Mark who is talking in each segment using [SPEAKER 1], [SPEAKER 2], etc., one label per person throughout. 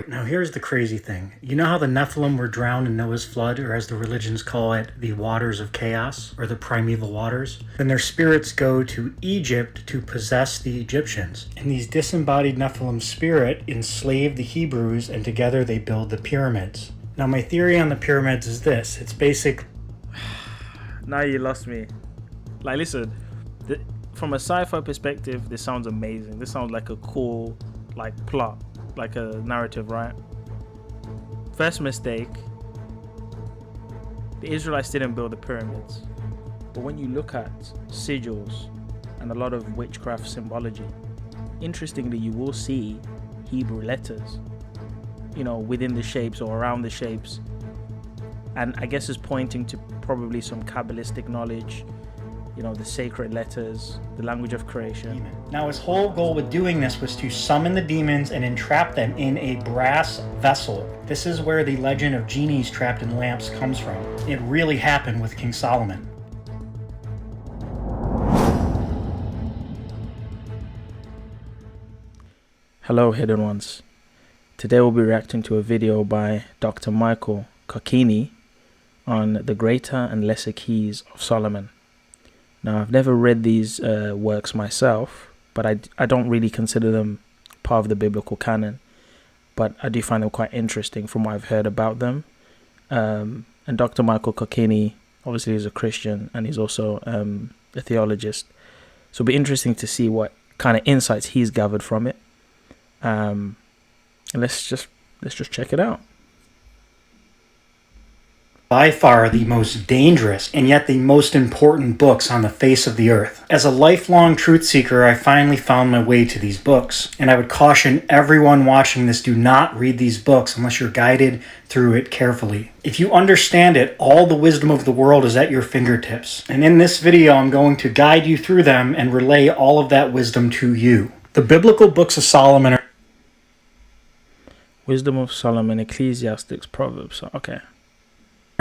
[SPEAKER 1] Now here's the crazy thing. You know how the Nephilim were drowned in Noah's flood, or as the religions call it, the waters of chaos, or the primeval waters? Then their spirits go to Egypt to possess the Egyptians. And these disembodied Nephilim spirit enslaved the Hebrews, and together they build the pyramids. Now my theory on the pyramids is this. It's basic.
[SPEAKER 2] Now you lost me. Like, listen, from a sci-fi perspective, this sounds amazing. This sounds like a cool, plot. Like a narrative, right? First mistake, the Israelites didn't build the pyramids. But when you look at sigils and a lot of witchcraft symbology, interestingly, you will see Hebrew letters, within the shapes or around the shapes. And I guess it's pointing to probably some Kabbalistic knowledge, the sacred letters, the language of creation.
[SPEAKER 1] Now his whole goal with doing this was to summon the demons and entrap them in a brass vessel. This is where the legend of genies trapped in lamps comes from. It really happened with King Solomon.
[SPEAKER 2] Hello, hidden ones. Today we'll be reacting to a video by Dr. Michael Kokini on the Greater and Lesser Keys of Solomon. Now, I've never read these works myself, but I don't really consider them part of the biblical canon. But I do find them quite interesting from what I've heard about them. And Dr. Michael Kokini obviously is a Christian, and he's also a theologist. So it'll be interesting to see what kind of insights he's gathered from it. And let's just check it out.
[SPEAKER 1] By far the most dangerous and yet the most important books on the face of the earth. As a lifelong truth seeker, I finally found my way to these books, and I would caution everyone watching this, do not read these books unless you're guided through it carefully. If you understand it, all the wisdom of the world is at your fingertips. And in this video, I'm going to guide you through them and relay all of that wisdom to you. The biblical books of Solomon are
[SPEAKER 2] Wisdom of Solomon, Ecclesiastes, Proverbs. Okay.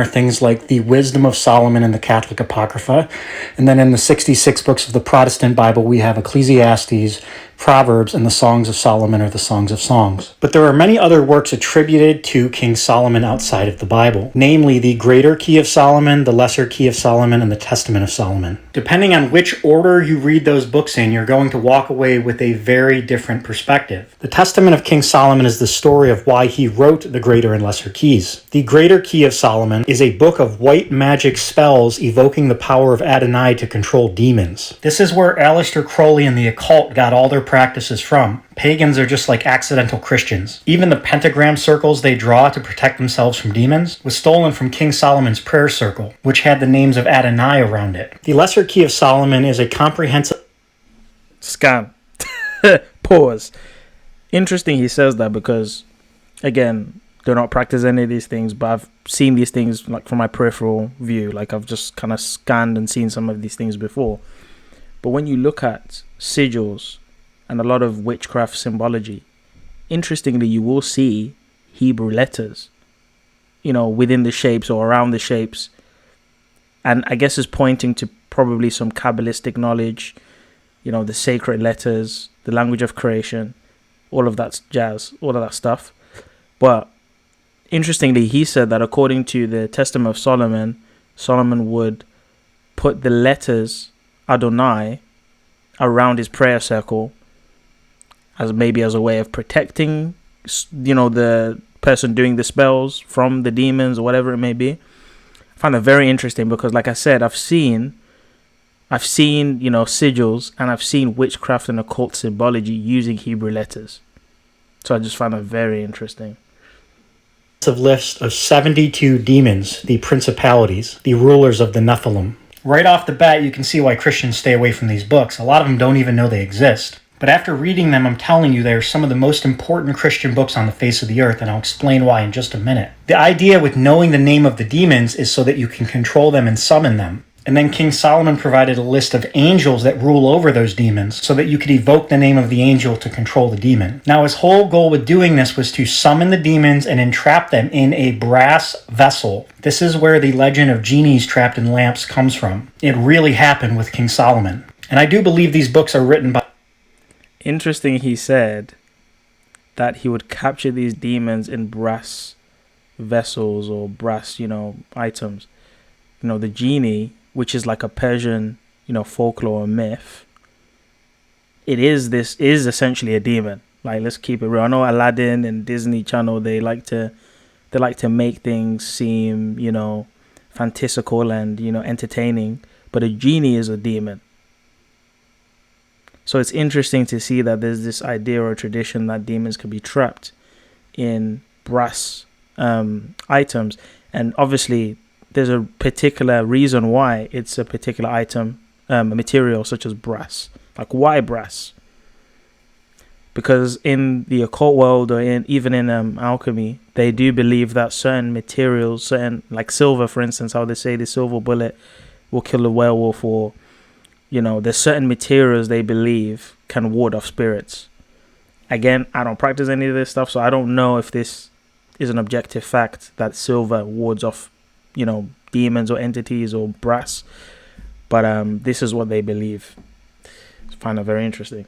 [SPEAKER 1] Things like the Wisdom of Solomon in the Catholic Apocrypha. And then in the 66 books of the Protestant Bible, we have Ecclesiastes, Proverbs, and the Songs of Solomon, or the Songs of Songs. But there are many other works attributed to King Solomon outside of the Bible, namely the Greater Key of Solomon, the Lesser Key of Solomon, and the Testament of Solomon. Depending on which order you read those books in, you're going to walk away with a very different perspective. The Testament of King Solomon is the story of why he wrote the Greater and Lesser Keys. The Greater Key of Solomon is a book of white magic spells evoking the power of Adonai to control demons. This is where Aleister Crowley and the occult got all their practices from. Pagans are just like accidental Christians. Even the pentagram circles they draw to protect themselves from demons was stolen from King Solomon's prayer circle, which had the names of Adonai around it. The Lesser Key of Solomon is a comprehensive...
[SPEAKER 2] Scan. Pause. Interesting he says that because, again, do not practice any of these things, but I've seen these things from my peripheral view. I've just kind of scanned and seen some of these things before. But when you look at sigils and a lot of witchcraft symbology, interestingly, you will see Hebrew letters, within the shapes or around the shapes. And I guess it's pointing to probably some Kabbalistic knowledge, the sacred letters, the language of creation, all of that jazz, all of that stuff. But interestingly, he said that according to the Testament of Solomon, Solomon would put the letters Adonai around his prayer circle as a way of protecting, the person doing the spells from the demons or whatever it may be. I find that very interesting because, like I said, I've seen, sigils, and I've seen witchcraft and occult symbology using Hebrew letters. So I just find that very interesting.
[SPEAKER 1] List of 72 demons, the principalities, the rulers of the Nephilim. Right off the bat, you can see why Christians stay away from these books. A lot of them don't even know they exist. But after reading them, I'm telling you, they are some of the most important Christian books on the face of the earth, and I'll explain why in just a minute. The idea with knowing the name of the demons is so that you can control them and summon them. And then King Solomon provided a list of angels that rule over those demons so that you could evoke the name of the angel to control the demon. Now his whole goal with doing this was to summon the demons and entrap them in a brass vessel. This is where the legend of genies trapped in lamps comes from. It really happened with King Solomon. And I do believe these books are written by...
[SPEAKER 2] Interesting he said that he would capture these demons in brass vessels or brass, items. The genie, which is like a Persian, folklore myth, is essentially a demon. Like, let's keep it real. I know Aladdin and Disney Channel, they like to make things seem, fantastical and, entertaining, but a genie is a demon. So it's interesting to see that there's this idea or tradition that demons can be trapped in brass items. And obviously, there's a particular reason why it's a particular item, a material such as brass. Like, why brass? Because in the occult world, or even in alchemy, they do believe that certain materials, like silver, for instance, how they say the silver bullet will kill a werewolf, or there's certain materials they believe can ward off spirits. Again, I don't practice any of this stuff, so I don't know if this is an objective fact that silver wards off, demons or entities or brass. But this is what they believe. I find that very interesting.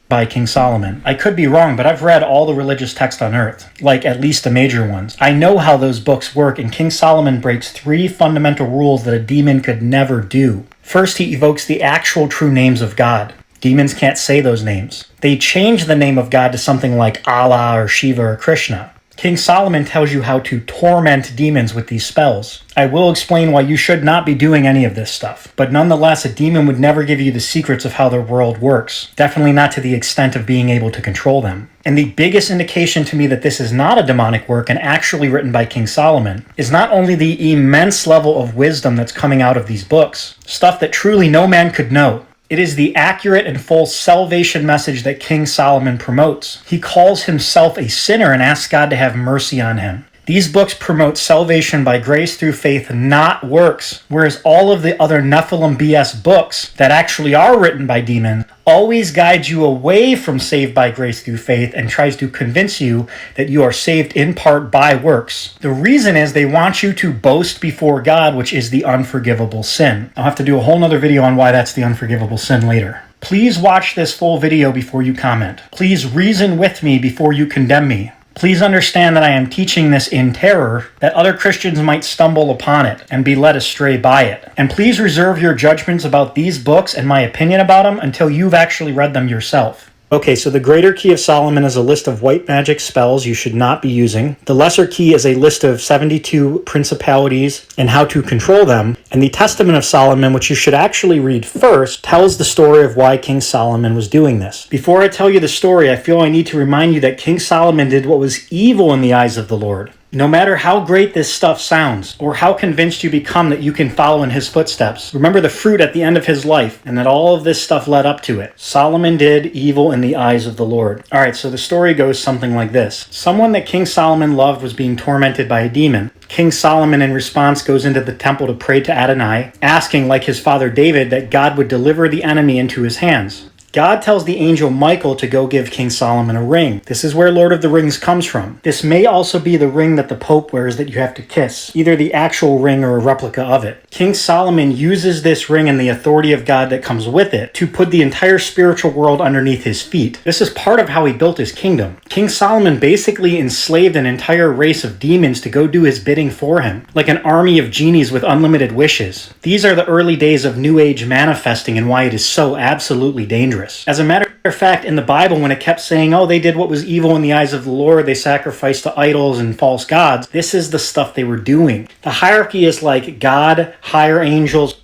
[SPEAKER 1] By King Solomon. I could be wrong, but I've read all the religious texts on earth, like at least the major ones. I know how those books work, and King Solomon breaks 3 fundamental rules that a demon could never do. First, he evokes the actual true names of God. Demons can't say those names. They change the name of God to something like Allah or Shiva or Krishna. King Solomon tells you how to torment demons with these spells. I will explain why you should not be doing any of this stuff, but nonetheless, a demon would never give you the secrets of how their world works, definitely not to the extent of being able to control them. And the biggest indication to me that this is not a demonic work and actually written by King Solomon is not only the immense level of wisdom that's coming out of these books, stuff that truly no man could know. It is the accurate and full salvation message that King Solomon promotes. He calls himself a sinner and asks God to have mercy on him. These books promote salvation by grace through faith, not works, whereas all of the other Nephilim BS books that actually are written by demons always guide you away from saved by grace through faith and tries to convince you that you are saved in part by works. The reason is they want you to boast before God, which is the unforgivable sin. I'll have to do a whole nother video on why that's the unforgivable sin later. Please watch this full video before you comment. Please reason with me before you condemn me. Please understand that I am teaching this in terror, that other Christians might stumble upon it and be led astray by it. And please reserve your judgments about these books and my opinion about them until you've actually read them yourself. Okay, so the Greater Key of Solomon is a list of white magic spells you should not be using. The Lesser Key is a list of 72 principalities and how to control them. And the Testament of Solomon, which you should actually read first, tells the story of why King Solomon was doing this. Before I tell you the story, I feel I need to remind you that King Solomon did what was evil in the eyes of the Lord. No matter how great this stuff sounds, or how convinced you become that you can follow in his footsteps, remember the fruit at the end of his life, and that all of this stuff led up to it. Solomon did evil in the eyes of the Lord. Alright, so the story goes something like this. Someone that King Solomon loved was being tormented by a demon. King Solomon, in response, goes into the temple to pray to Adonai, asking, like his father David, that God would deliver the enemy into his hands. God tells the angel Michael to go give King Solomon a ring. This is where Lord of the Rings comes from. This may also be the ring that the Pope wears that you have to kiss, either the actual ring or a replica of it. King Solomon uses this ring and the authority of God that comes with it to put the entire spiritual world underneath his feet. This is part of how he built his kingdom. King Solomon basically enslaved an entire race of demons to go do his bidding for him, like an army of genies with unlimited wishes. These are the early days of New Age manifesting and why it is so absolutely dangerous. As a matter of fact, in the Bible, when it kept saying, oh, they did what was evil in the eyes of the Lord, they sacrificed to idols and false gods, this is the stuff they were doing. The hierarchy is like God, higher angels.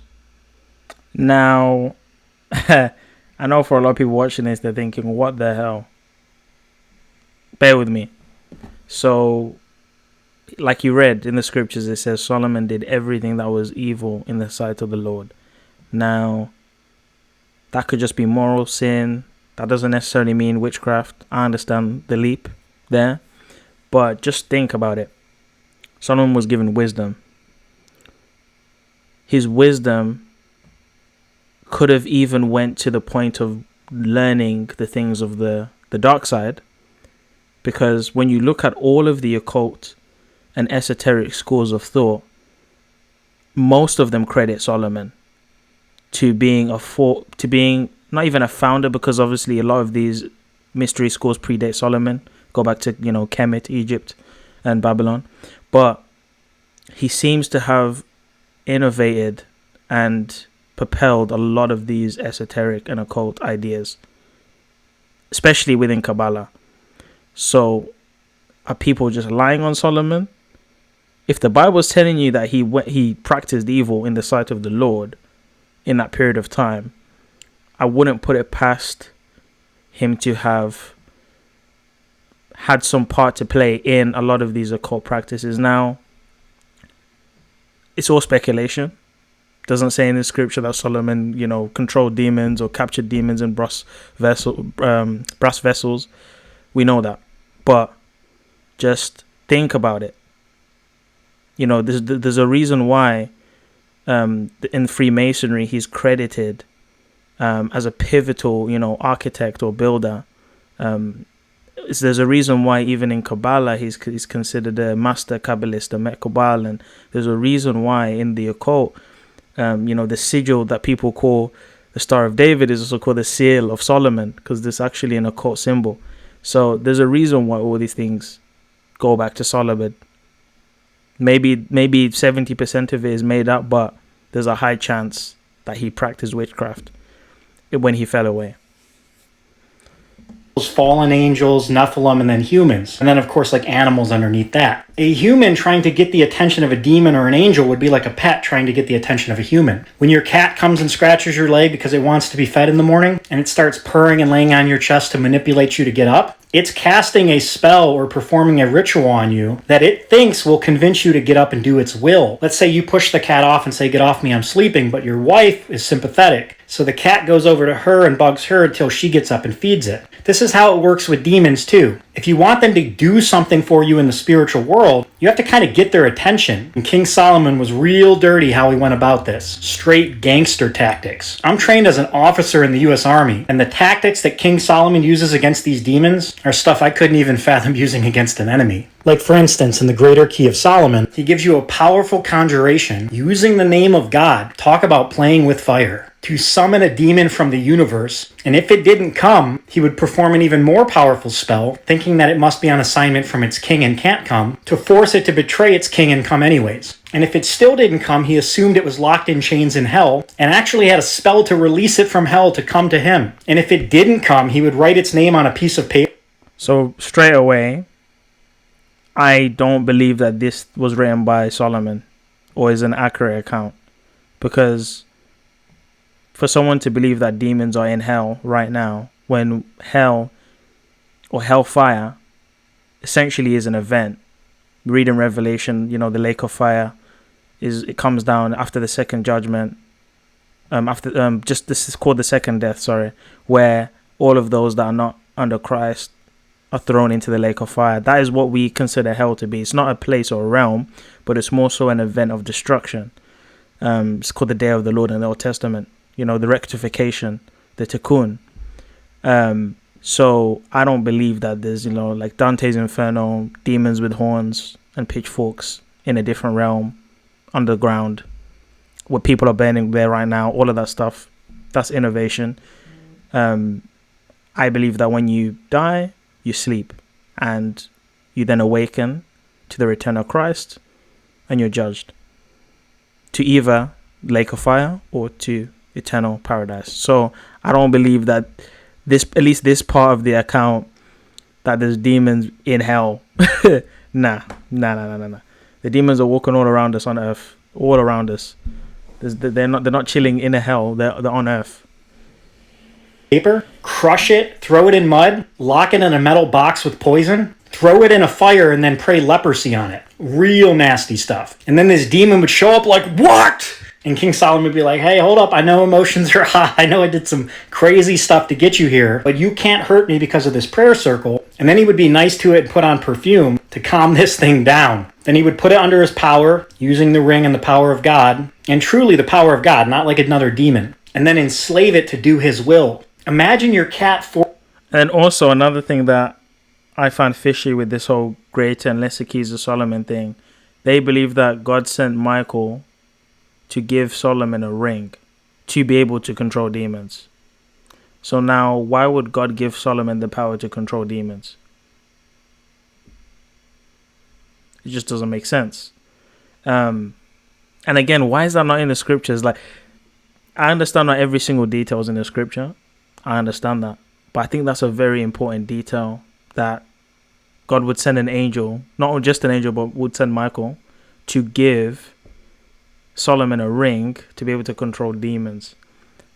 [SPEAKER 2] Now, I know for a lot of people watching this, they're thinking, what the hell? Bear with me. So, like you read in the scriptures, it says Solomon did everything that was evil in the sight of the Lord. Now, that could just be moral sin. That doesn't necessarily mean witchcraft. I understand the leap there. But just think about it. Solomon was given wisdom. His wisdom could have even went to the point of learning the things of the dark side. Because when you look at all of the occult and esoteric schools of thought, most of them credit Solomon to being not even a founder, because obviously a lot of these mystery schools predate Solomon. Go back to, Kemet, Egypt, and Babylon. But he seems to have innovated and propelled a lot of these esoteric and occult ideas, especially within Kabbalah. So are people just lying on Solomon? If the Bible is telling you that he practiced evil in the sight of the Lord in that period of time, I wouldn't put it past him to have had some part to play in a lot of these occult practices. Now, it's all speculation. Doesn't say in the scripture that Solomon, controlled demons or captured demons in brass vessels. We know that, but just think about it. There's a reason why in Freemasonry he's credited as a pivotal, architect or builder. There's a reason why even in Kabbalah he's considered a master Kabbalist, a Mekabal, and there's a reason why in the occult, the sigil that people call the Star of David is also called the Seal of Solomon, because this is actually an occult symbol. So there's a reason why all these things go back to Solomon. Maybe 70% of it is made up, but there's a high chance that he practiced witchcraft when he fell away.
[SPEAKER 1] Fallen angels, Nephilim, and then humans. And then, of course, like animals underneath that. A human trying to get the attention of a demon or an angel would be like a pet trying to get the attention of a human. When your cat comes and scratches your leg because it wants to be fed in the morning, and it starts purring and laying on your chest to manipulate you to get up, it's casting a spell or performing a ritual on you that it thinks will convince you to get up and do its will. Let's say you push the cat off and say, "Get off me, I'm sleeping," but your wife is sympathetic. So the cat goes over to her and bugs her until she gets up and feeds it. This is how it works with demons too. If you want them to do something for you in the spiritual world, you have to kind of get their attention. And King Solomon was real dirty how he went about this. Straight gangster tactics. I'm trained as an officer in the U.S. Army, and the tactics that King Solomon uses against these demons are stuff I couldn't even fathom using against an enemy. Like, for instance, in the Greater Key of Solomon, he gives you a powerful conjuration using the name of God. Talk about playing with fire. To summon a demon from the universe, and if it didn't come, he would perform an even more powerful spell, thinking that it must be on assignment from its king and can't come, to force it to betray its king and come anyways. And if it still didn't come, he assumed it was locked in chains in hell, and actually had a spell to release it from hell to come to him. And if it didn't come, he would write its name on a piece of paper.
[SPEAKER 2] So straight away, I don't believe that this was written by Solomon or is an accurate account, because for someone to believe that demons are in hell right now, when hell or hellfire essentially is an event. Read in Revelation, the lake of fire it comes down after the second judgment. This is called the second death, where all of those that are not under Christ are thrown into the lake of fire. That is what we consider hell to be. It's not a place or a realm, but it's more so an event of destruction. It's called the day of the Lord in the Old Testament. The rectification, the tikkun. So I don't believe that there's, like Dante's Inferno, demons with horns and pitchforks in a different realm, underground, where people are burning there right now. All of that stuff, that's innovation. I believe that when you die, you sleep, and you then awaken to the return of Christ, and you're judged to either lake of fire or to eternal paradise. So I don't believe that at least this part of the account, that there's demons in hell. Nah. The demons are walking all around us on earth, all around us. They're not chilling in a hell. They're on earth.
[SPEAKER 1] Paper, crush it, throw it in mud, lock it in a metal box with poison, throw it in a fire, and then pray leprosy on it. Real nasty stuff. And then this demon would show up like, "What?" And King Solomon would be like, "Hey, hold up. I know emotions are high. I know I did some crazy stuff to get you here, but you can't hurt me because of this prayer circle." And then he would be nice to it and put on perfume to calm this thing down. Then he would put it under his power, using the ring and the power of God, and truly the power of God, not like another demon, and then enslave it to do his will. Imagine your cat
[SPEAKER 2] And also another thing that I find fishy with this whole Greater and Lesser Keys of Solomon thing, they believe that God sent Michael to give Solomon a ring to be able to control demons. So now, why would God give Solomon the power to control demons? It just doesn't make sense. And again, why is that not in the scriptures? Like, I understand not every single detail is in the scripture. I understand that. But I think that's a very important detail, that God would send an angel, not just an angel, but would send Michael to give Solomon a ring to be able to control demons.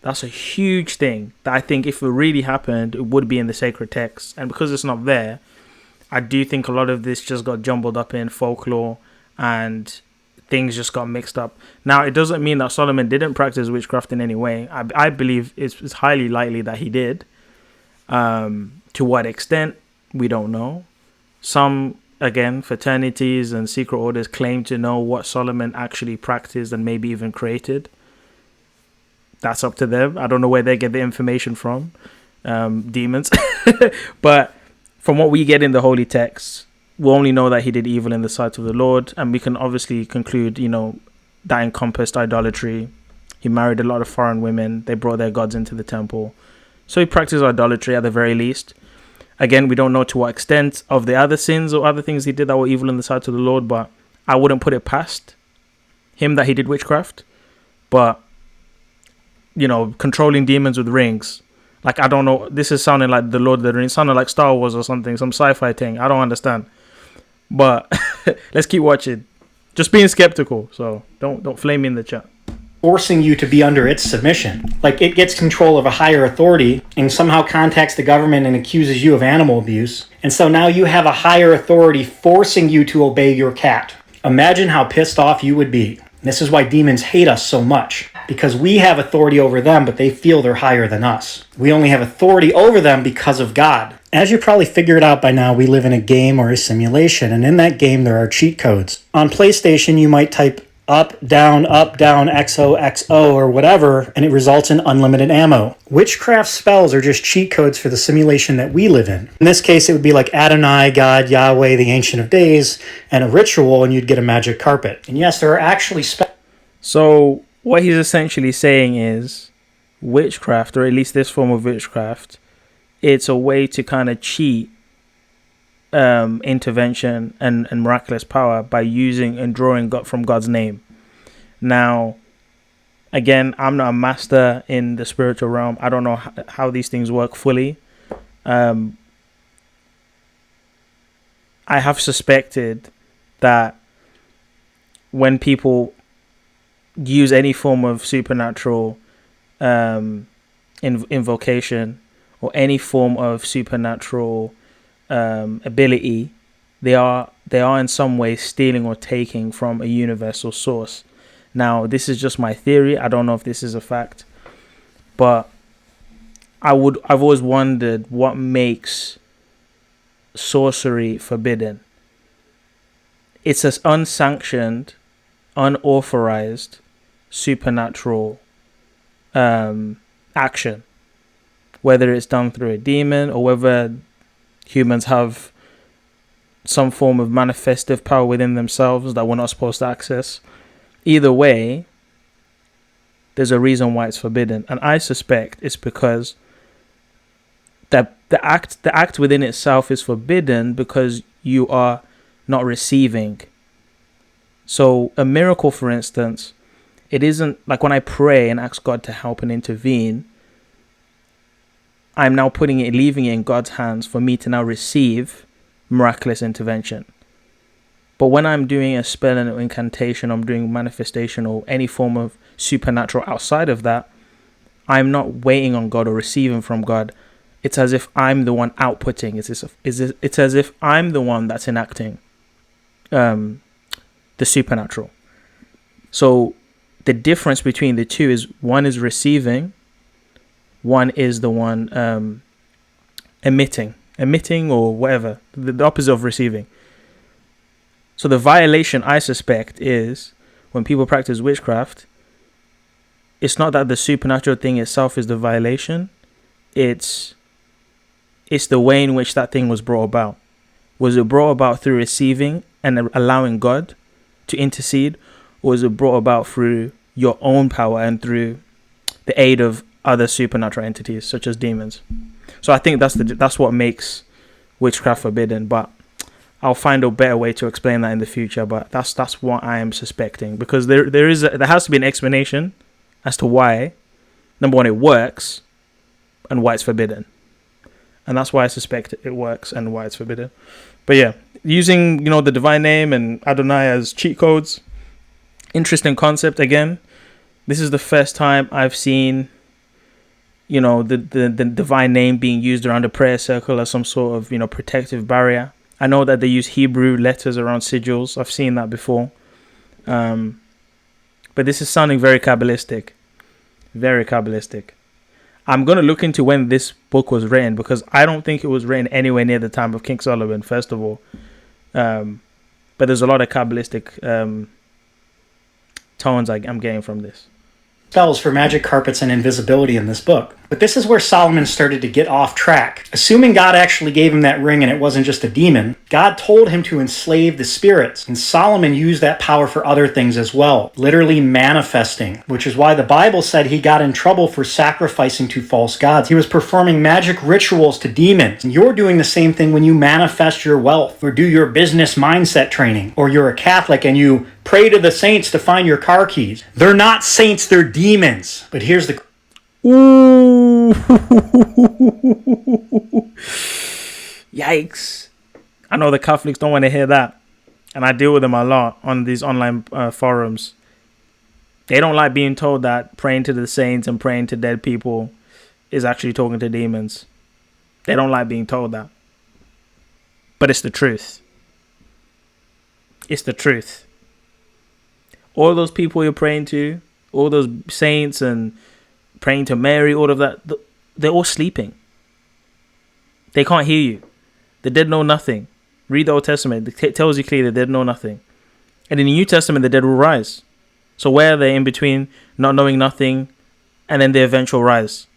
[SPEAKER 2] That's a huge thing that I think if it really happened, it would be in the sacred text. And because it's not there, I do think a lot of this just got jumbled up in folklore and things just got mixed up. Now, it doesn't mean that Solomon didn't practice witchcraft in any way. I believe it's highly likely that he did. To what extent, we don't know. Some, again, fraternities and secret orders claim to know what Solomon actually practiced and maybe even created. That's up to them. I don't know where they get the information from, demons. But from what we get in the holy texts, we only know that he did evil in the sight of the Lord. And we can obviously conclude, that encompassed idolatry. He married a lot of foreign women. They brought their gods into the temple. So he practiced idolatry at the very least. Again, we don't know to what extent of the other sins or other things he did that were evil in the sight of the Lord, but I wouldn't put it past him that he did witchcraft. But, controlling demons with rings. Like, I don't know. This is sounding like the Lord of the Rings, sounding like Star Wars or something, some sci-fi thing. I don't understand. But let's keep watching. Just being skeptical. So don't flame me in the chat.
[SPEAKER 1] Forcing you to be under its submission. Like, it gets control of a higher authority and somehow contacts the government and accuses you of animal abuse. And so now you have a higher authority forcing you to obey your cat. Imagine how pissed off you would be. This is why demons hate us so much. Because we have authority over them, but they feel they're higher than us. We only have authority over them because of God. As you probably figured out by now, we live in a game or a simulation, and in that game there are cheat codes. On PlayStation, you might type up, down, XO, XO, or whatever, and it results in unlimited ammo. Witchcraft spells are just cheat codes for the simulation that we live in. In this case, it would be like Adonai, God, Yahweh, the Ancient of Days, and a ritual, and you'd get a magic carpet. And yes, there are actually spells.
[SPEAKER 2] So what he's essentially saying is witchcraft, or at least this form of witchcraft, it's a way to kind of cheat intervention and miraculous power by using and drawing God from God's name. Now, again, I'm not a master in the spiritual realm. I don't know how these things work fully. I have suspected that when people use any form of supernatural invocation or any form of supernatural ability, they are in some way stealing or taking from a universal source. Now, this is just my theory. I don't know if this is a fact, but I've always wondered what makes sorcery forbidden. It's an unsanctioned, unauthorized supernatural action, whether it's done through a demon or whether humans have some form of manifestive power within themselves that we're not supposed to access. Either way, there's a reason why it's forbidden, and I suspect it's because the act within itself is forbidden because you are not receiving. So a miracle, for instance, it isn't like when I pray and ask God to help and intervene, I'm now leaving it in God's hands for me to now receive miraculous intervention. But when I'm doing a spell and incantation, I'm doing manifestation or any form of supernatural outside of that, I'm not waiting on God or receiving from God. It's as if I'm the one outputting. It's as if I'm the one that's enacting the supernatural. So the difference between the two is one is receiving, one is the one emitting or whatever, the opposite of receiving. So the violation, I suspect, is when people practice witchcraft, it's not that the supernatural thing itself is the violation. It's the way in which that thing was brought about. Was it brought about through receiving and allowing God to intercede, or was it brought about through your own power and through the aid of other supernatural entities such as demons. So I think that's what makes witchcraft forbidden. But I'll find a better way to explain that in the future. But that's what I am suspecting, because there has to be an explanation as to why, number one, it works, and why it's forbidden. And that's why I suspect it works and why it's forbidden. But yeah, using, the divine name and Adonai as cheat codes, interesting concept. Again, this is the first time I've seen, the divine name being used around a prayer circle as some sort of, protective barrier. I know that they use Hebrew letters around sigils. I've seen that before. But this is sounding very Kabbalistic. Very Kabbalistic. I'm going to look into when this book was written, because I don't think it was written anywhere near the time of King Solomon, first of all. But there's a lot of Kabbalistic tones I'm getting from this.
[SPEAKER 1] Spells for magic carpets and invisibility in this book. But this is where Solomon started to get off track. Assuming God actually gave him that ring and it wasn't just a demon, God told him to enslave the spirits, and Solomon used that power for other things as well, literally manifesting, which is why the Bible said he got in trouble for sacrificing to false gods. He was performing magic rituals to demons. And you're doing the same thing when you manifest your wealth, or do your business mindset training, or you're a Catholic and you pray to the saints to find your car keys. They're not saints, they're demons. But here's the...
[SPEAKER 2] Ooh. Yikes. I know the Catholics don't want to hear that. And I deal with them a lot on these online forums. They don't like being told that praying to the saints and praying to dead people is actually talking to demons. They don't like being told that. But it's the truth. It's the truth. All those people you're praying to, all those saints and praying to Mary, all of that, they're all sleeping. They can't hear you. The dead know nothing. Read the Old Testament. It tells you clearly the dead know nothing. And in the New Testament, the dead will rise. So where are they in between not knowing nothing and then the eventual rise?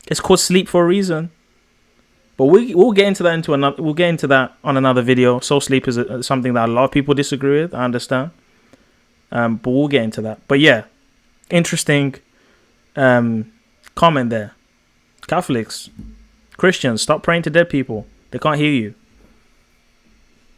[SPEAKER 2] It's called sleep for a reason. But we'll get into that we'll get into that on another video. Soul sleep is something that a lot of people disagree with. I understand. But we'll get into that. But yeah, interesting comment there. Catholics, Christians, stop praying to dead people. They can't hear you.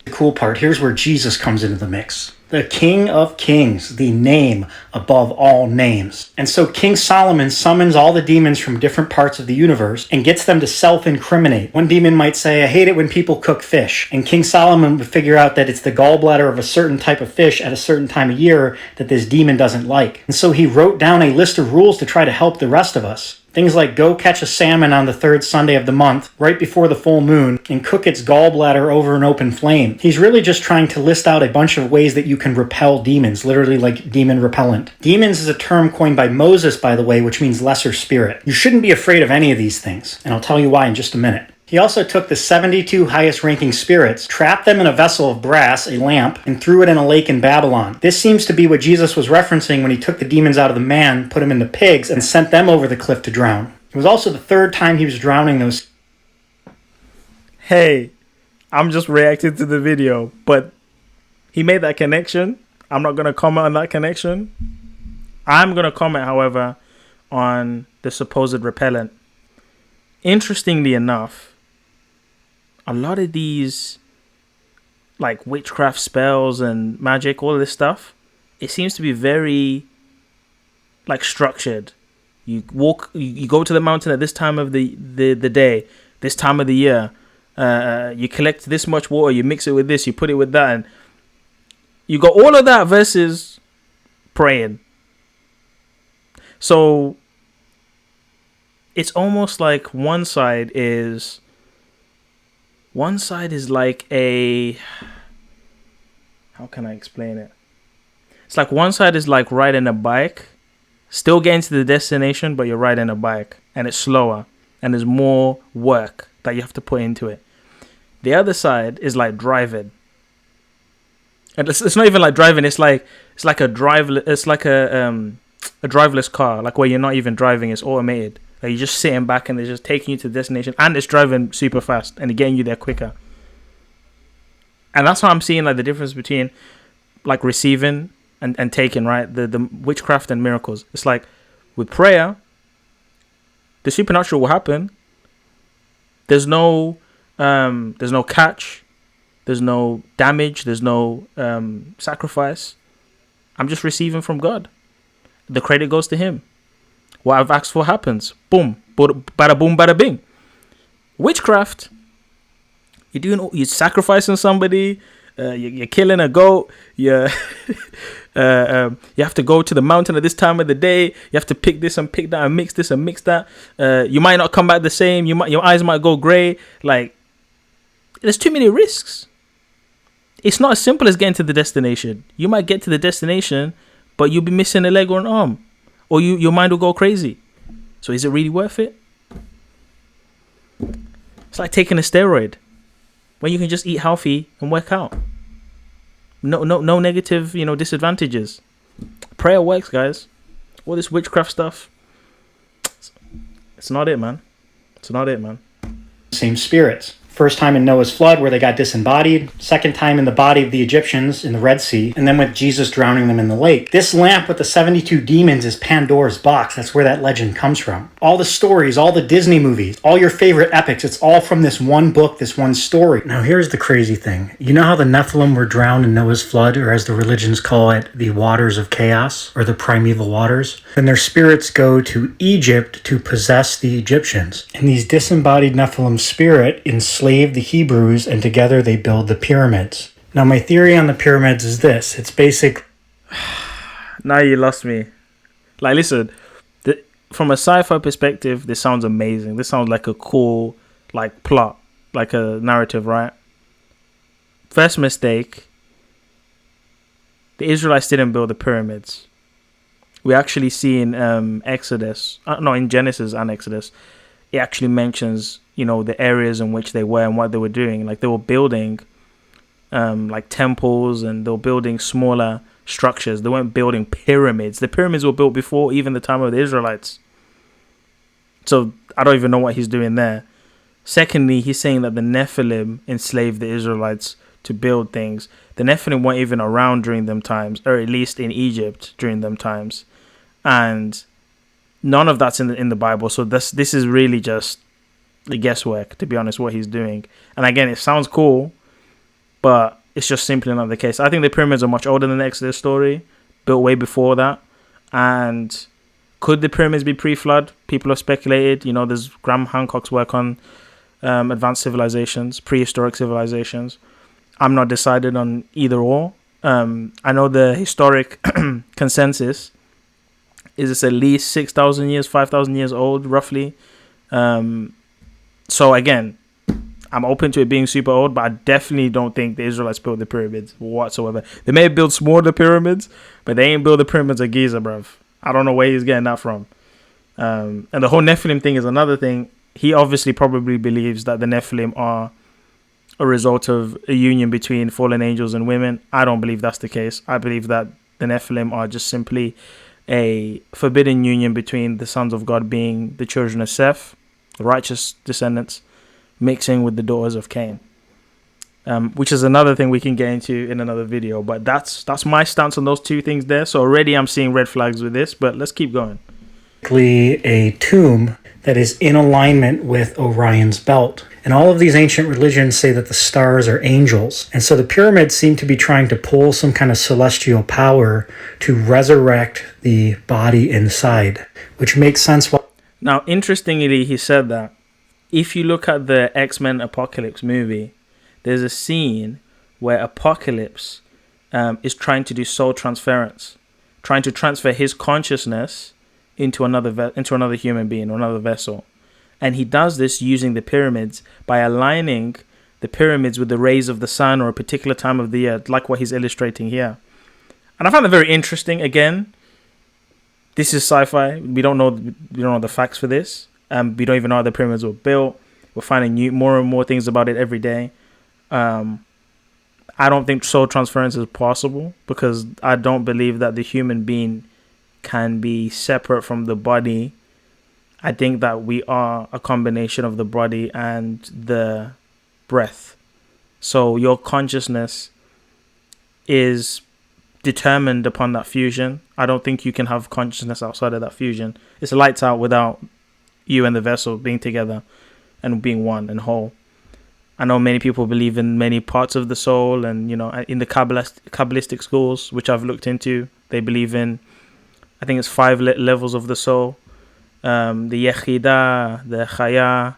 [SPEAKER 1] The cool part, here's where Jesus comes into the mix. The King of Kings, the name above all names. And so King Solomon summons all the demons from different parts of the universe and gets them to self-incriminate. One demon might say, I hate it when people cook fish. And King Solomon would figure out that it's the gallbladder of a certain type of fish at a certain time of year that this demon doesn't like. And so he wrote down a list of rules to try to help the rest of us. Things like go catch a salmon on the third Sunday of the month, right before the full moon, and cook its gallbladder over an open flame. He's really just trying to list out a bunch of ways that you can repel demons, literally like demon repellent. Demons is a term coined by Moses, by the way, which means lesser spirit. You shouldn't be afraid of any of these things, and I'll tell you why in just a minute. He also took the 72 highest-ranking spirits, trapped them in a vessel of brass, a lamp, and threw it in a lake in Babylon. This seems to be what Jesus was referencing when he took the demons out of the man, put them into pigs, and sent them over the cliff to drown. It was also the third time he was drowning those...
[SPEAKER 2] Hey, I'm just reacting to the video, but he made that connection. I'm not going to comment on that connection. I'm going to comment, however, on the supposed repellent. Interestingly enough, a lot of these like witchcraft spells and magic, all of this stuff, it seems to be very like structured. You go to the mountain at this time of the day, this time of the year. You collect this much water, you mix it with this, you put it with that, and you got all of that versus praying. So it's almost like one side is like a, how can I explain it? It's like one side is like riding a bike, still getting to the destination, but you're riding a bike and it's slower and there's more work that you have to put into it. The other side is like driving. And it's not even like driving, it's like a driverless car, like where you're not even driving, it's automated. Like you're just sitting back and they're just taking you to the destination, and it's driving super fast and getting you there quicker. And that's how I'm seeing like the difference between like receiving and taking, right? The witchcraft and miracles. It's like with prayer, The supernatural will happen. There's no catch. There's no damage. There's no sacrifice. I'm just receiving from God. The credit goes to Him. What I've asked for happens. Boom. Bada boom, bada bing. Witchcraft. You're sacrificing somebody. You're killing a goat. You have to go to the mountain at this time of the day. You have to pick this and pick that and mix this and mix that. You might not come back the same. Your eyes might go grey. Like, there's too many risks. It's not as simple as getting to the destination. You might get to the destination, but you'll be missing a leg or an arm, or your mind will go crazy. So is it really worth it? It's like taking a steroid when you can just eat healthy and work out. No negative, disadvantages. Prayer works, guys. All this witchcraft stuff, it's not it, man. It's not it, man.
[SPEAKER 1] Same spirits. First time in Noah's flood where they got disembodied. Second time in the body of the Egyptians in the Red Sea. And then with Jesus drowning them in the lake. This lamp with the 72 demons is Pandora's box. That's where that legend comes from. All the stories, all the Disney movies, all your favorite epics, it's all from this one book, this one story. Now here's the crazy thing. You know how the Nephilim were drowned in Noah's flood, or as the religions call it, the waters of chaos, or the primeval waters? Then their spirits go to Egypt to possess the Egyptians. And these disembodied Nephilim spirit enslaved the Hebrews, and together they build the pyramids. Now my theory on the pyramids is this. It's basic.
[SPEAKER 2] Now you lost me. Like, listen, from a sci-fi perspective, this sounds amazing. This sounds like a cool, plot, like a narrative, right? First mistake. The Israelites didn't build the pyramids. We actually see in in Genesis and Exodus, it actually mentions, the areas in which they were and what they were doing. Like, they were building temples, and they were building smaller structures. They weren't building pyramids. The pyramids were built before even the time of the Israelites. So I don't even know what he's doing there. Secondly, he's saying that the Nephilim enslaved the Israelites to build things. The Nephilim weren't even around during them times, or at least in Egypt during them times. And none of that's in the Bible. So this is really just the guesswork, to be honest, what he's doing. And again, it sounds cool, but it's just simply not the case. I think the pyramids are much older than the Exodus story, built way before that. And could the pyramids be pre-flood? People have speculated. There's Graham Hancock's work on advanced civilizations, prehistoric civilizations. I'm not decided on either or. I know the historic consensus is it's at least 6,000 years, 5,000 years old, roughly. So again, I'm open to it being super old, but I definitely don't think the Israelites built the pyramids whatsoever. They may have built smaller pyramids, but they ain't built the pyramids of Giza, bruv. I don't know where he's getting that from. And the whole Nephilim thing is another thing. He obviously probably believes that the Nephilim are a result of a union between fallen angels and women. I don't believe that's the case. I believe that the Nephilim are just simply a forbidden union between the sons of God being the children of Seth, the righteous descendants, mixing with the daughters of Cain, which is another thing we can get into in another video. But that's my stance on those two things there. So already I'm seeing red flags with this, but let's keep going.
[SPEAKER 1] A tomb that is in alignment with Orion's belt. And all of these ancient religions say that the stars are angels. And so the pyramids seem to be trying to pull some kind of celestial power to resurrect the body inside, which makes sense.
[SPEAKER 2] Now, interestingly, he said that if you look at the X-Men Apocalypse movie, there's a scene where Apocalypse is trying to do soul transference, trying to transfer his consciousness into another human being or another vessel. And he does this using the pyramids by aligning the pyramids with the rays of the sun or a particular time of the year, like what he's illustrating here. And I found that very interesting. Again, this is sci-fi. We don't know the facts for this. We don't even know how the pyramids were built. We're finding more and more things about it every day. I don't think soul transference is possible because I don't believe that the human being can be separate from the body. I think that we are a combination of the body and the breath. So your consciousness is determined upon that fusion. I don't think you can have consciousness outside of that fusion. It's lights out without you and the vessel being together and being one and whole. I know many people believe in many parts of the soul, and in the Kabbalistic schools, which I've looked into, they believe in, I think it's 5 levels of the soul: the Yechidah, the Chaya,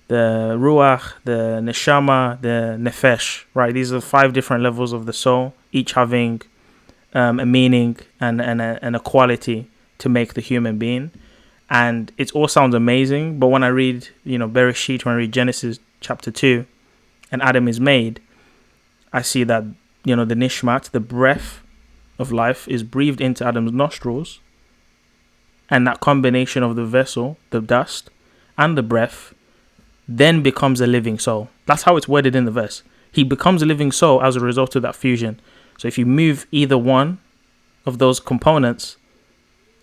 [SPEAKER 2] the Ruach, the Neshama, the Nefesh. Right, these are 5 different levels of the soul, each having a meaning and a quality to make the human being. And it all sounds amazing, but when I read, Bereshit, when I read Genesis chapter 2, and Adam is made, I see that, the nishmat, the breath of life, is breathed into Adam's nostrils, and that combination of the vessel, the dust, and the breath, then becomes a living soul. That's how it's worded in the verse. He becomes a living soul as a result of that fusion. So if you move either one of those components,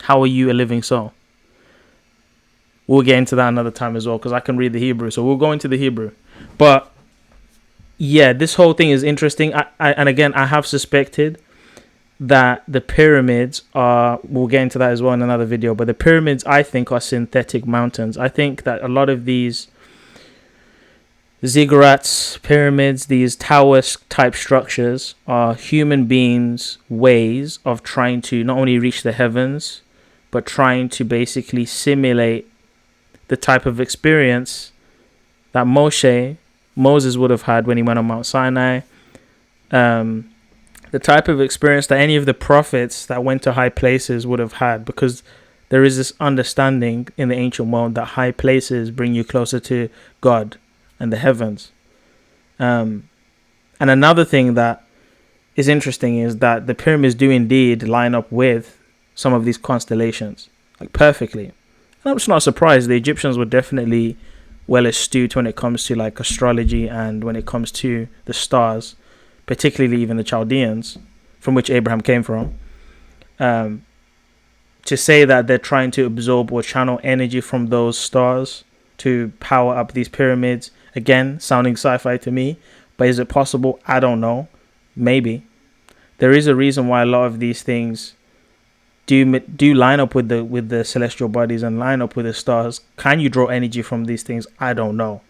[SPEAKER 2] how are you a living soul? We'll get into that another time as well, because I can read the Hebrew, so we'll go into the Hebrew. But yeah, this whole thing is interesting. And again, I have suspected that the pyramids are, we'll get into that as well in another video, but the pyramids, I think, are synthetic mountains. I think that a lot of these ziggurats, pyramids, these tower type structures are human beings' ways of trying to not only reach the heavens, but trying to basically simulate the type of experience that Moses would have had when he went on Mount Sinai, the type of experience that any of the prophets that went to high places would have had, because there is this understanding in the ancient world that high places bring you closer to God and the heavens. And another thing that is interesting is that the pyramids do indeed line up with some of these constellations, like perfectly. And I'm just not surprised. The Egyptians were definitely well astute when it comes to like astrology and when it comes to the stars, particularly even the Chaldeans, from which Abraham came from. To say that they're trying to absorb or channel energy from those stars to power up these pyramids, again, sounding sci-fi to me, but is it possible? I don't know. Maybe. There is a reason why a lot of these things do line up with the celestial bodies and line up with the stars. Can you draw energy from these things? I don't know.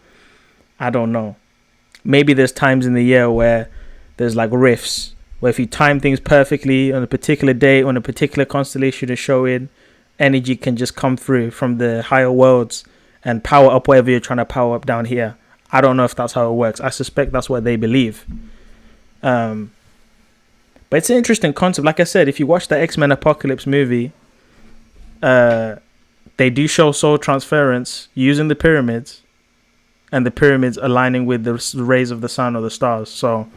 [SPEAKER 2] Maybe there's times in the year where there's like rifts, where if you time things perfectly on a particular day, on a particular constellation is showing, energy can just come through from the higher worlds and power up whatever you're trying to power up down here. I don't know if that's how it works. I suspect that's what they believe. But it's an interesting concept. Like I said, if you watch the X-Men Apocalypse movie, they do show soul transference using the pyramids, and the pyramids aligning with the rays of the sun or the stars. So,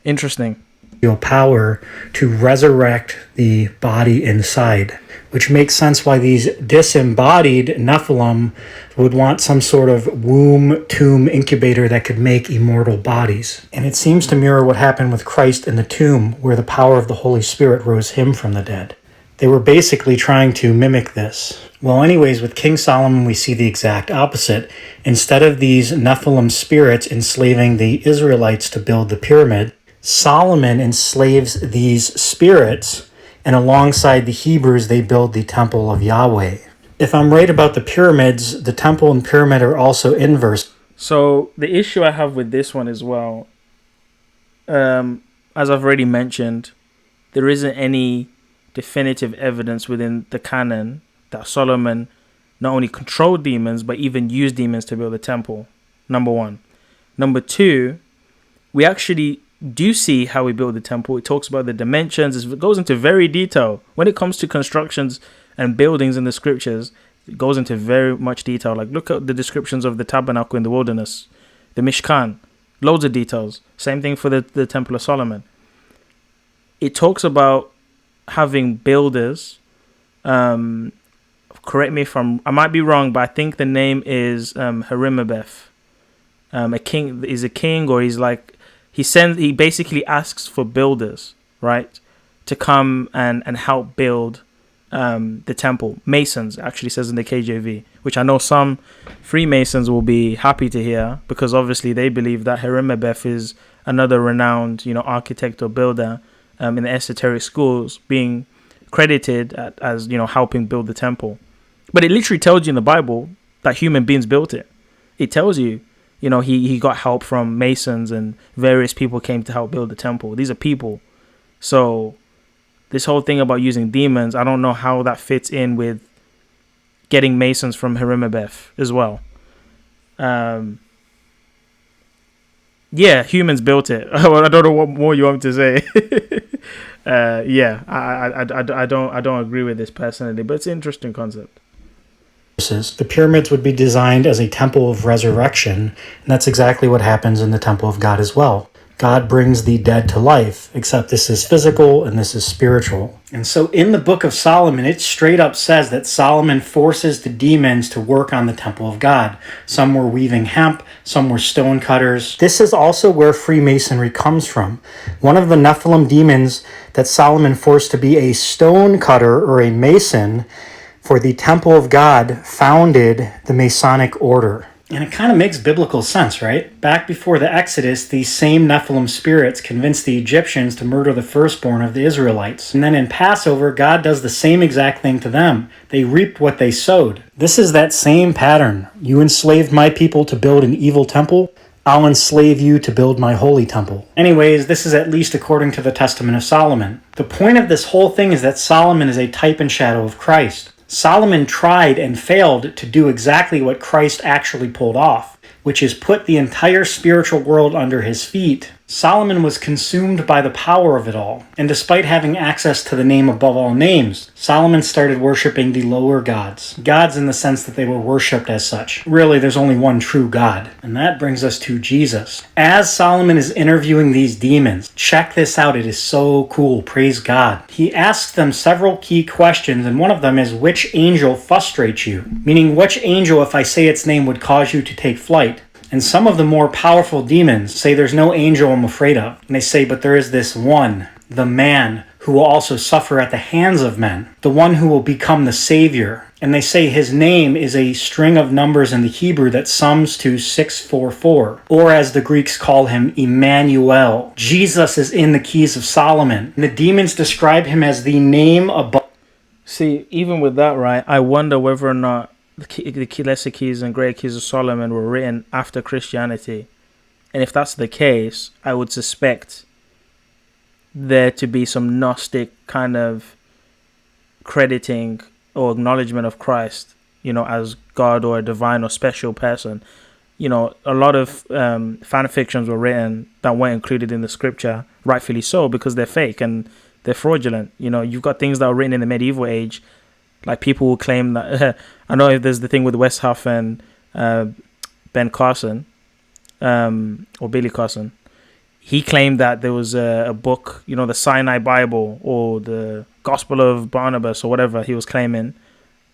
[SPEAKER 2] interesting.
[SPEAKER 1] Your power to resurrect the body inside, which makes sense why these disembodied Nephilim would want some sort of womb tomb incubator that could make immortal bodies. And it seems to mirror what happened with Christ in the tomb, where the power of the Holy Spirit rose him from the dead. They were basically trying to mimic this. Well, anyways, with King Solomon, we see the exact opposite. Instead of these Nephilim spirits enslaving the Israelites to build the pyramid, Solomon enslaves these spirits, and alongside the Hebrews, they build the temple of Yahweh. If I'm right about the pyramids, the temple and pyramid are also inverse.
[SPEAKER 2] So the issue I have with this one as well, as I've already mentioned, there isn't any definitive evidence within the canon that Solomon not only controlled demons, but even used demons to build the temple. Number one. Number two, we actually do see how we build the temple. It talks about the dimensions. It goes into very detail. When it comes to constructions and buildings in the scriptures, it goes into very much detail. Like, look at the descriptions of the tabernacle in the wilderness, the Mishkan, loads of details. Same thing for the Temple of Solomon. It talks about having builders. Correct me if I might be wrong, but I think the name is Harimabeth. A king is a king, or he's like, he basically asks for builders, right, to come and help build the temple. Masons, actually says in the KJV, which I know some Freemasons will be happy to hear, because obviously they believe that Harimabeth is another renowned, architect or builder in the esoteric schools, being credited as helping build the temple. But it literally tells you in the Bible that human beings built it. It tells you, he got help from masons and various people came to help build the temple. These are people. So this whole thing about using demons, I don't know how that fits in with getting masons from Hirimabeth as well. Yeah, humans built it. I don't know what more you want me to say. I don't agree with this personally, but it's an interesting concept.
[SPEAKER 1] The pyramids would be designed as a temple of resurrection, and that's exactly what happens in the temple of God as well. God brings the dead to life, except this is physical and this is spiritual. And so in the book of Solomon, it straight up says that Solomon forces the demons to work on the temple of God. Some were weaving hemp, some were stone cutters. This is also where Freemasonry comes from. One of the Nephilim demons that Solomon forced to be a stone cutter or a mason for the temple of God founded the Masonic order. And it kind of makes biblical sense, right? Back before the Exodus, these same Nephilim spirits convinced the Egyptians to murder the firstborn of the Israelites. And then in Passover, God does the same exact thing to them. They reaped what they sowed. This is that same pattern. You enslaved my people to build an evil temple. I'll enslave you to build my holy temple. Anyways, this is at least according to the Testament of Solomon. The point of this whole thing is that Solomon is a type and shadow of Christ. Solomon tried and failed to do exactly what Christ actually pulled off, which is put the entire spiritual world under his feet. Solomon was consumed by the power of it all, and despite having access to the name above all names, Solomon started worshiping the lower gods. Gods in the sense that they were worshipped as such. Really, there's only one true God, and that brings us to Jesus. As Solomon is interviewing these demons, check this out, it is so cool, praise God. He asks them several key questions, and one of them is, which angel frustrates you? Meaning, which angel, if I say its name, would cause you to take flight? And some of the more powerful demons say there's no angel I'm afraid of. And they say, but there is this one, the man, who will also suffer at the hands of men, the one who will become the Savior. And they say his name is a string of numbers in the Hebrew that sums to 644, or as the Greeks call him, Emmanuel. Jesus is in the keys of Solomon. And the demons describe him as the name above.
[SPEAKER 2] See, even with that, right, I wonder whether or not the lesser keys and greater keys of Solomon were written after Christianity. And if that's the case, I would suspect there to be some Gnostic kind of crediting or acknowledgement of Christ, as God or a divine or special person. A lot of fan fictions were written that weren't included in the scripture, rightfully so, because they're fake and they're fraudulent. You've got things that were written in the medieval age. Like people will claim that, I know there's the thing with Wes Huff and Ben Carson, or Billy Carson. He claimed that there was a book, the Sinai Bible or the Gospel of Barnabas or whatever he was claiming,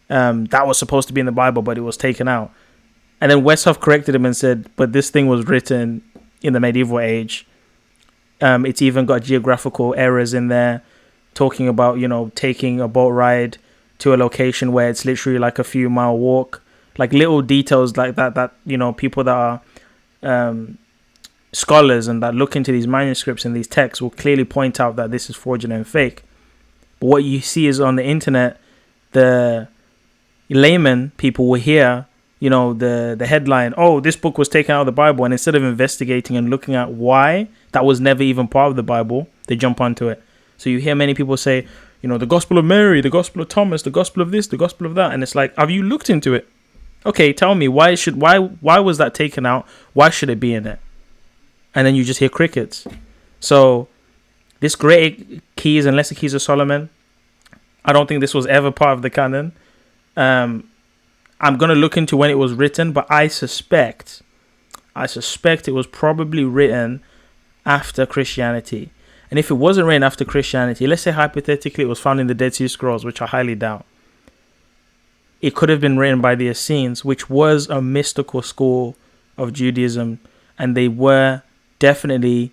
[SPEAKER 2] that was supposed to be in the Bible, but it was taken out. And then Wes Huff corrected him and said, but this thing was written in the medieval age. It's even got geographical errors in there, talking about, taking a boat ride to a location where it's literally like a few mile walk, like little details like that people that are scholars and that look into these manuscripts and these texts will clearly point out that this is fraudulent and fake. But what you see is on the internet, the layman people will hear, the headline, oh, this book was taken out of the Bible, and instead of investigating and looking at why that was never even part of the Bible, they jump onto it. So you hear many people say, the Gospel of Mary, the Gospel of Thomas, the Gospel of this, the Gospel of that. And it's like, have you looked into it? Okay, tell me, why was that taken out? Why should it be in it? And then you just hear crickets. So this great keys and lesser keys of Solomon, I don't think this was ever part of the canon. I'm going to look into when it was written, but I suspect it was probably written after Christianity. And if it wasn't written after Christianity, let's say hypothetically it was found in the Dead Sea Scrolls, which I highly doubt, it could have been written by the Essenes, which was a mystical school of Judaism, and they definitely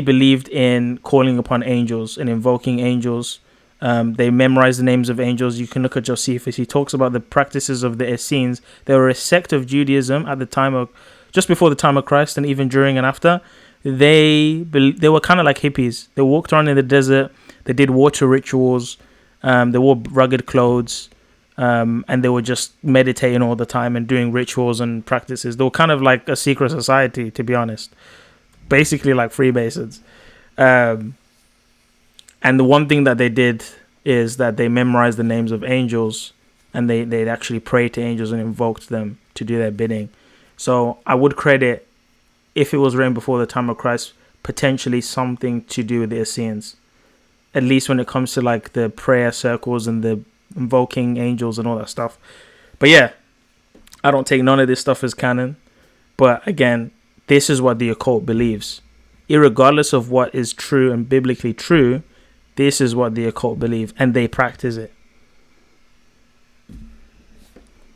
[SPEAKER 2] believed in calling upon angels and invoking angels. They memorized the names of angels. You can look at Josephus. He talks about the practices of the Essenes. They were a sect of Judaism at the time of, just before the time of Christ, and even during and after. They were kind of like hippies. They walked around in the desert. They did water rituals. They wore rugged clothes. and they were just meditating all the time and doing rituals and practices. They were kind of like a secret society, to be honest, basically like Freemasons. And the one thing that they did is that they memorized the names of angels, and they'd actually pray to angels and invoked them to do their bidding. So I would credit, if it was written before the time of Christ, potentially something to do with the Essenes, at least when it comes to like the prayer circles and the invoking angels and all that stuff. But yeah, I don't take none of this stuff as canon. But again, this is what the occult believes. Irregardless of what is true and biblically true, this is what the occult believe, and they practice it.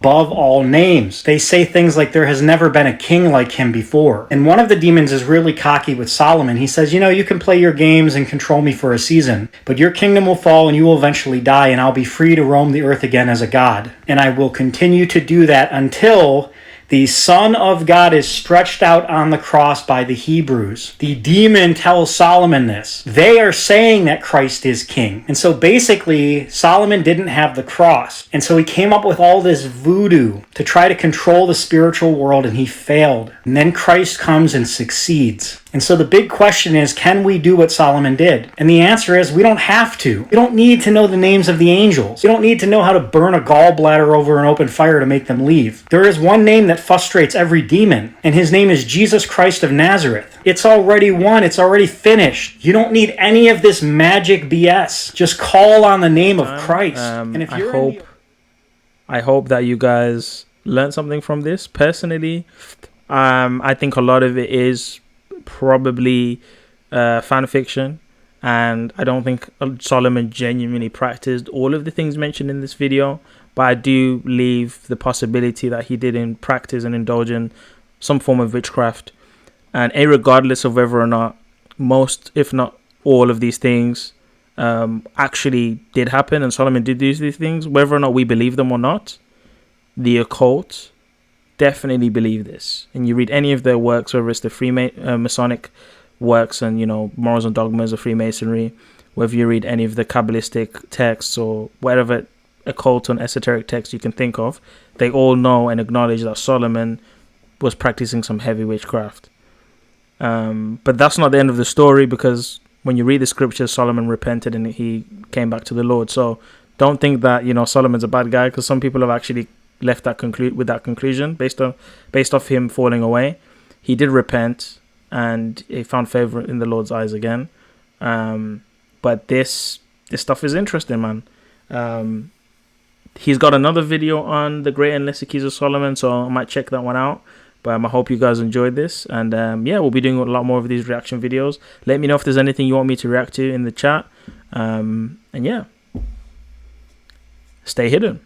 [SPEAKER 1] Above all names. They say things like there has never been a king like him before. And one of the demons is really cocky with Solomon. He says, you can play your games and control me for a season, but your kingdom will fall and you will eventually die, and I'll be free to roam the earth again as a god. And I will continue to do that until the Son of God is stretched out on the cross by the Hebrews. The demon tells Solomon this. They are saying that Christ is king. And so basically, Solomon didn't have the cross. And so he came up with all this voodoo to try to control the spiritual world, and he failed. And then Christ comes and succeeds. And so the big question is, can we do what Solomon did? And the answer is, we don't have to. We don't need to know the names of the angels. We don't need to know how to burn a gallbladder over an open fire to make them leave. There is one name that frustrates every demon, and his name is Jesus Christ of Nazareth. It's already won. It's already finished. You don't need any of this magic BS. Just call on the name of Christ. And if you're
[SPEAKER 2] I hope that you guys learned something from this. Personally, I think a lot of it is probably fan fiction, and I don't think Solomon genuinely practiced all of the things mentioned in this video, but I do leave the possibility that he did in practice and indulge in some form of witchcraft. And regardless of whether or not most, if not all of these things actually did happen and Solomon did these things, whether or not we believe them or not, the occult definitely believe this. And you read any of their works, whether it's the Masonic works and Morals and Dogmas of Freemasonry, whether you read any of the Kabbalistic texts or whatever occult and esoteric texts you can think of, they all know and acknowledge that Solomon was practicing some heavy witchcraft. But that's not the end of the story, because when you read the scriptures, Solomon repented and he came back to the Lord. So don't think that Solomon's a bad guy, because some people have actually left that with that conclusion based off him falling away. He did repent and he found favor in the Lord's eyes again. But this stuff is interesting, man. He's got another video on the Great and Lesser Keys of Solomon, so I might check that one out. But I hope you guys enjoyed this, and we'll be doing a lot more of these reaction videos. Let me know if there's anything you want me to react to in the chat, and stay hidden.